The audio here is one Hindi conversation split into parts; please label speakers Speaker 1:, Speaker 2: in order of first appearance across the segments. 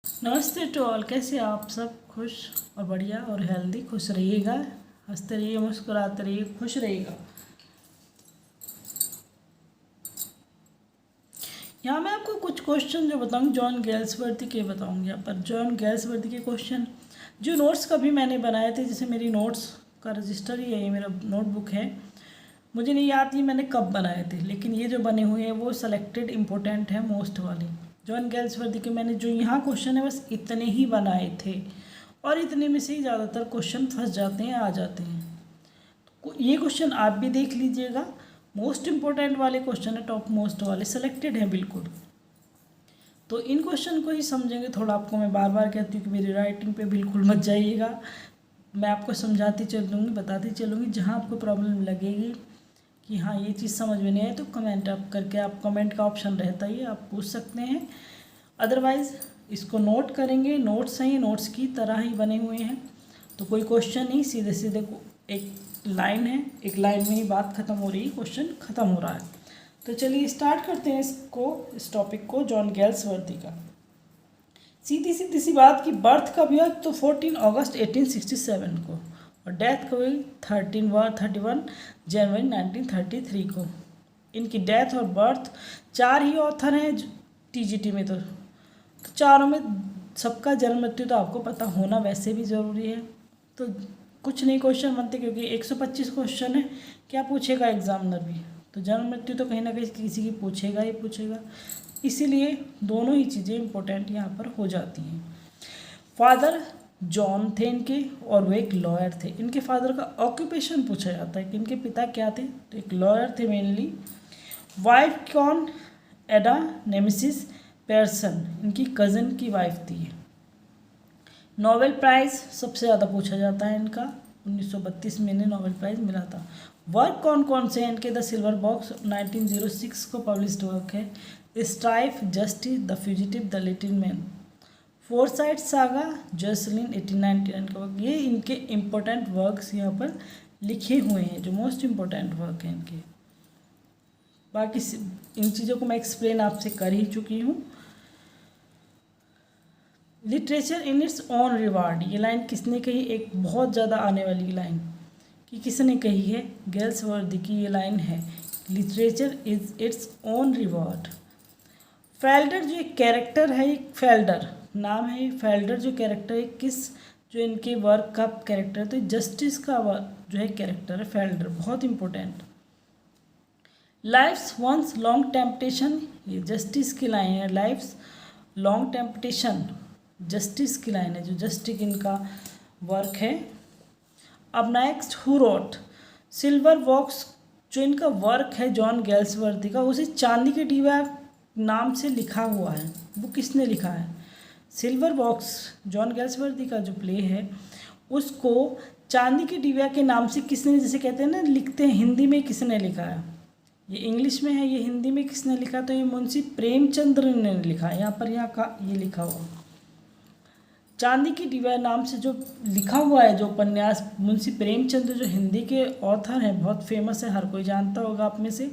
Speaker 1: नमस्ते टू ऑल। कैसे आप सब? खुश और बढ़िया और हेल्दी। खुश रहिएगा, हंसते रहिए, मुस्कुराते रहिए, खुश रहिएगा। यहाँ मैं आपको कुछ क्वेश्चन जो बताऊँगी जॉन गेल्सवर्दी के बताऊँगी। यहाँ पर जॉन गेल्सवर्दी के क्वेश्चन जो नोट्स कभी मैंने बनाए थे, जैसे मेरी नोट्स का रजिस्टर ही है, ये मेरा नोटबुक है। मुझे नहीं याद ये मैंने कब बनाए थे, लेकिन ये जो बने हुए हैं वो सेलेक्टेड इम्पोर्टेंट है, मोस्ट वाले। जॉन गेल्सवर्दी के मैंने जो यहाँ क्वेश्चन है बस इतने ही बनाए थे, और इतने में से ही ज़्यादातर क्वेश्चन फंस जाते हैं, आ जाते हैं। तो ये क्वेश्चन आप भी देख लीजिएगा, मोस्ट इम्पोर्टेंट वाले क्वेश्चन है, टॉप मोस्ट वाले सेलेक्टेड हैं बिल्कुल। तो इन क्वेश्चन को ही समझेंगे। थोड़ा आपको मैं बार बार कहती हूँ कि मेरी राइटिंग पे बिल्कुल मत जाइएगा, मैं आपको समझाती चलूँगी, बताती चलूँगी। जहाँ आपको प्रॉब्लम लगेगी कि हाँ ये चीज़ समझ में नहीं आए, तो कमेंट आप करके, आप कमेंट का ऑप्शन रहता ही है, आप पूछ सकते हैं। अदरवाइज़ इसको नोट करेंगे, नोट्स हैं, नोट्स की तरह ही बने हुए हैं, तो कोई क्वेश्चन नहीं, सीधे सीधे एक लाइन है, एक लाइन में ही बात ख़त्म हो रही है, क्वेश्चन ख़त्म हो रहा है। तो चलिए स्टार्ट करते हैं इस टॉपिक को, जॉन गेल्सवर्दी का। सीधी सीधी सी बात की बर्थ कब हुआ, तो 14 अगस्त 1867 को, और डेथ कब हुई 31 जनवरी 1933 को। इनकी डेथ और बर्थ, 4 ही ऑथर हैं टीजीटी में। तो चारों में सबका जन्म मृत्यु तो आपको पता होना वैसे भी ज़रूरी है। तो कुछ नहीं क्वेश्चन बनते, क्योंकि 125 क्वेश्चन है, क्या पूछेगा एग्जामिनर भी, तो जन्म मृत्यु तो कहीं ना कहीं किसी की पूछेगा ही पूछेगा। इसीलिए दोनों ही चीज़ें इंपॉर्टेंट यहाँ पर हो जाती हैं। फादर जॉन थे इनके, और वो एक लॉयर थे। इनके फादर का ऑक्यूपेशन पूछा जाता है कि इनके पिता क्या थे, तो एक लॉयर थे मेनली। वाइफ कौन, एडा नेमेसिस पेयरसन, इनकी कज़न की वाइफ थी। नोबेल प्राइज़ सबसे ज़्यादा पूछा जाता है इनका, 1932 में इन्हें नोबेल प्राइज़ मिला था। वर्क कौन कौन से हैं इनके, द सिल्वर बॉक्स 1906 को पब्लिश्ड वर्क है, strife, justice, the fugitive, the little man, foresight saga, Jocelyn 1899 का वर्क। ये इनके इम्पोर्टेंट वर्क्स यहाँ पर लिखे हुए हैं, जो मोस्ट इम्पोर्टेंट वर्क हैं इनके। बाकी इन चीज़ों को मैं एक्सप्लेन आपसे कर ही चुकी हूँ। Literature in its own reward, ये लाइन किसने कही, एक बहुत ज़्यादा आने वाली लाइन कि किसने कही है, गेल्सवर्दी की ये लाइन है, literature is its own reward. Felder जो एक कैरेक्टर है, एक फेल्डर नाम है, फेल्डर जो कैरेक्टर है, किस जो इनके वर्क का कैरेक्टर है, तो जस्टिस का जो है कैरेक्टर है फेल्डर, बहुत important. Life's once long temptation, ये जस्टिस की लाइन है, लाइफ्स लॉन्ग टेम्पटेशन जस्टिस की लाइन है, जो जस्टिस इनका वर्क है। अब next, who wrote, silver box जो इनका वर्क है जॉन गेल्सवर्दी का, उसे चांदी के डिब्बा नाम से लिखा हुआ है, वो किसने लिखा है। सिल्वर बॉक्स जॉन गेल्सवर्दी का जो प्ले है उसको चांदी के डिब्बा के नाम से किसने, जैसे कहते हैं ना लिखते हैं, हिंदी में किसने लिखा है, ये इंग्लिश में है, ये हिंदी में किसने लिखा, तो ये मुंशी प्रेमचंद्र ने लिखा है। यहाँ पर यहाँ का ये लिखा हुआ चांदी की डिब्बा नाम से जो लिखा हुआ है, जो उपन्यास, मुंशी प्रेमचंद्र जो हिंदी के ऑथर हैं, बहुत फेमस है, हर कोई जानता होगा आप में से।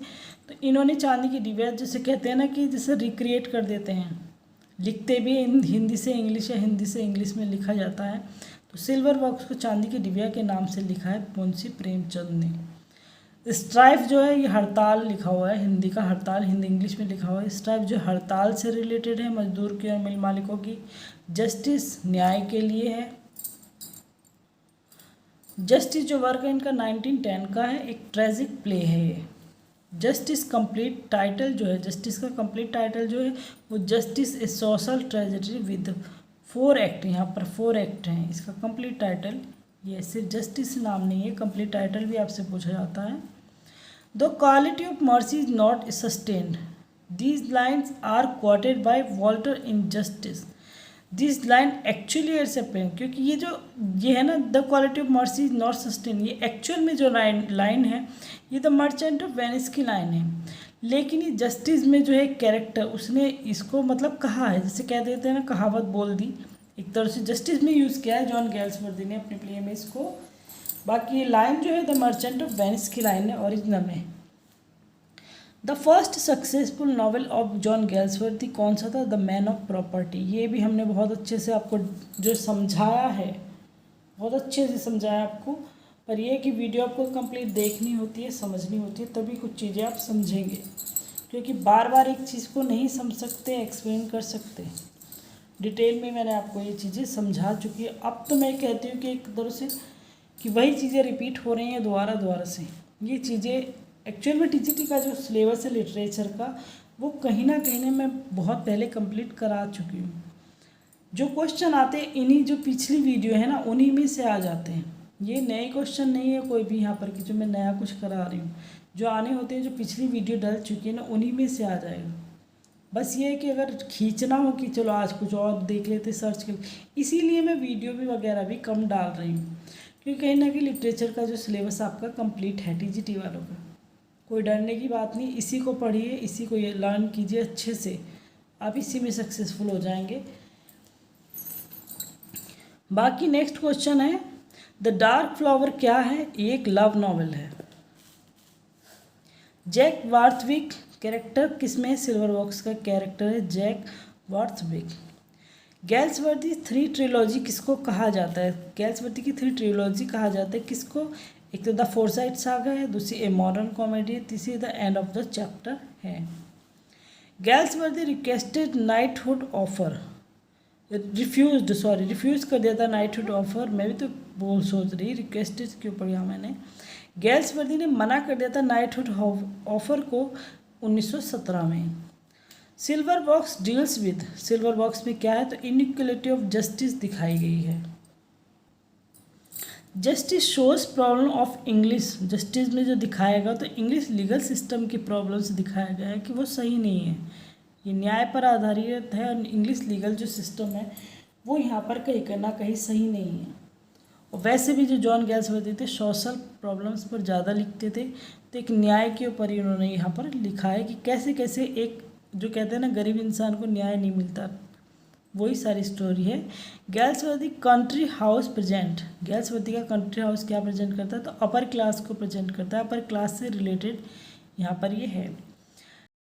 Speaker 1: तो इन्होंने चांदी की डिब्बा, जैसे कहते हैं ना कि जैसे रिक्रिएट कर देते हैं, लिखते भी हिंदी से इंग्लिश या हिंदी से इंग्लिश में लिखा जाता है, तो सिल्वर बॉक्स को चांदी की डिब्बा के नाम से लिखा है मुंशी प्रेमचंद ने। स्ट्राइफ जो है ये हड़ताल लिखा हुआ है, हिंदी का हड़ताल, हिंदी इंग्लिश में लिखा हुआ है। स्ट्राइफ जो हड़ताल से रिलेटेड है, मजदूर की और मिल मालिकों की। जस्टिस न्याय के लिए है। जस्टिस जो वर्क है इनका 1910 का है, एक ट्रेजिक प्ले है ये। जस्टिस कंप्लीट टाइटल जो है, जस्टिस का कंप्लीट टाइटल जो है वो justice A social tragedy with 4 act, यहाँ पर 4 एक्ट हैं, इसका कंप्लीट टाइटल ये सिर्फ जस्टिस नाम नहीं है, कंप्लीट टाइटल भी आपसे पूछा जाता है। The quality of mercy is not sustained, these lines are quoted by Walter in justice, this line actually it's open, क्योंकि ये है ना, the quality of mercy is not sustain, ये एक्चुअल में जो लाइन है ये द मर्चेंट ऑफ वेनिस की लाइन है, लेकिन ये जस्टिस में जो है कैरेक्टर उसने इसको मतलब कहा है, जैसे कह देते हैं ना, कहावत बोल दी, एक तरह से जस्टिस में यूज़ किया है जॉन गेल्सवर्दी ने अपने प्ले में इसको। बाकी ये लाइन जो है द मर्चेंट ऑफ वेनिस की लाइन है ओरिजिनल में। The first successful novel of John Galsworthy कौन सा था? The man of property. ये भी हमने बहुत अच्छे से आपको जो समझाया है, बहुत अच्छे से समझाया आपको, पर यह कि वीडियो आपको कंप्लीट देखनी होती है, समझनी होती है, तभी कुछ चीज़ें आप समझेंगे, क्योंकि बार बार एक चीज़ को नहीं समझ सकते, एक्सप्लेन कर सकते। डिटेल में मैंने आपको ये चीज़ें समझा चुकी है। अब तो मैं कहती हूँ कि एक तरह से कि वही चीज़ें रिपीट हो रही हैं दोबारा से। ये चीज़ें एक्चुअल में टीजीटी का जो सिलेबस है लिटरेचर का, वो कहीं ना मैं बहुत पहले कंप्लीट करा चुकी हूँ। जो क्वेश्चन आते हैं इन्हीं जो पिछली वीडियो है ना, उन्हीं में से आ जाते हैं। ये नए क्वेश्चन नहीं है कोई भी यहाँ पर कि जो मैं नया कुछ करा रही हूँ। जो आने होते हैं, जो पिछली वीडियो डल चुकी है ना, उन्हीं में से आ जाएगा। बस ये है कि अगर खींचना हो कि चलो आज कुछ और देख लेते, सर्च कर, इसीलिए मैं वीडियो भी वगैरह भी कम डाल रही हूँ, क्योंकि कहीं ना कहीं लिटरेचर का जो सिलेबस आपका कंप्लीट है टीजीटी वालों का। कोई डरने की बात नहीं, इसी को पढ़िए, इसी को ये लर्न कीजिए अच्छे से, आप इसी में सक्सेसफुल हो जाएंगे। बाकी नेक्स्ट क्वेश्चन है, द डार्क फ्लावर क्या है? एक लव नॉवेल है। जैक वार्थविक कैरेक्टर किसमें? सिल्वर बॉक्स का कैरेक्टर है जैक वार्थविक। गैल्सवर्दी थ्री ट्रिलॉजी किसको कहा जाता है? गैल्सवर्दी की थ्री ट्रिलॉजी कहा जाता है किसको? एक तो द फोरसाइट सागा है, दूसरी ए मॉडर्न कॉमेडी है, तीसरी the end of the chapter है। गैल्सवर्दी रिक्वेस्टेड नाइटहुड ऑफर, रिफ्यूज़ कर दिया था नाइटहुड ऑफर। मैं भी तो सोच रही रिक्वेस्टेड क्यों पढ़ा मैंने। गैल्सवर्दी ने मना कर दिया था नाइटहुड ऑफर को 1917 में। Silver box deals with, silver box में क्या है? तो इनइक्वलिटी ऑफ जस्टिस दिखाई गई है। Justice shows problem of English, justice में जो दिखाएगा तो इंग्लिश लीगल सिस्टम की प्रॉब्लम्स दिखाया गया है कि वो सही नहीं है, ये न्याय पर आधारित है, और इंग्लिश लीगल जो सिस्टम है वो यहाँ पर कहीं ना कहीं सही नहीं है। और वैसे भी जो जॉन गैल्सवर्दी थे सोशल प्रॉब्लम्स पर ज़्यादा लिखते थे, तो एक न्याय के ऊपर ही उन्होंने यहाँ पर लिखा है कि कैसे कैसे एक जो कहते हैं ना गरीब इंसान को न्याय नहीं मिलता, वही सारी स्टोरी है। गैल्सवर्दी कंट्री हाउस प्रेजेंट, गैल्सवर्दी का कंट्री हाउस क्या प्रेजेंट करता है? तो अपर क्लास को प्रेजेंट करता है, अपर क्लास से रिलेटेड यहाँ पर ये है।